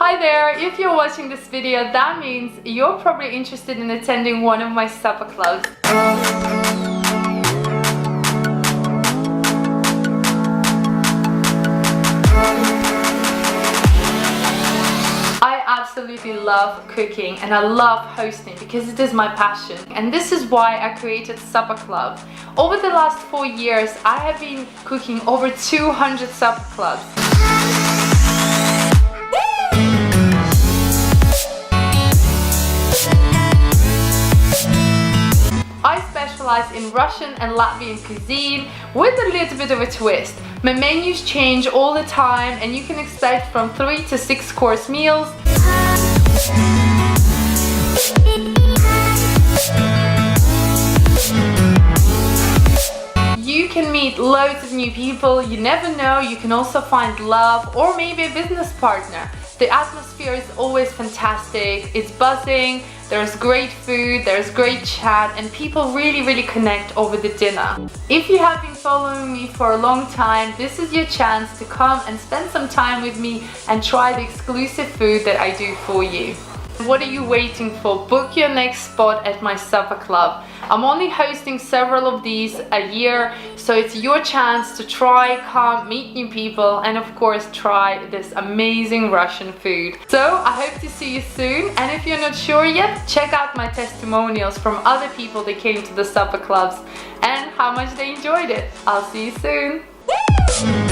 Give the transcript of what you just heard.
Hi there, if you're watching this video, that means you're probably interested in attending one of my supper clubs. I absolutely love cooking and I love hosting because it is my passion, and this is why I created Supper Club. Over the last 4 years I have been cooking over 200 supper clubs. I specialize in Russian and Latvian cuisine with a little bit of a twist. My menus change all the time and you can expect from 3 to 6 course meals. You can meet loads of new people, you never know, you can also find love or maybe a business partner. The atmosphere is always fantastic, it's buzzing, there's great food, there's great chat, and people really connect over the dinner. If you have been following me for a long time, this is your chance to come and spend some time with me and try the exclusive food that I do for you. What are you waiting for? Book your next spot at my supper club. I'm only hosting several of these a year, so it's your chance to try, come, meet new people, and of course try this amazing Russian food. So I hope to see you soon, and if you're not sure yet, check out my testimonials from other people that came to the supper clubs and how much they enjoyed it. I'll see you soon.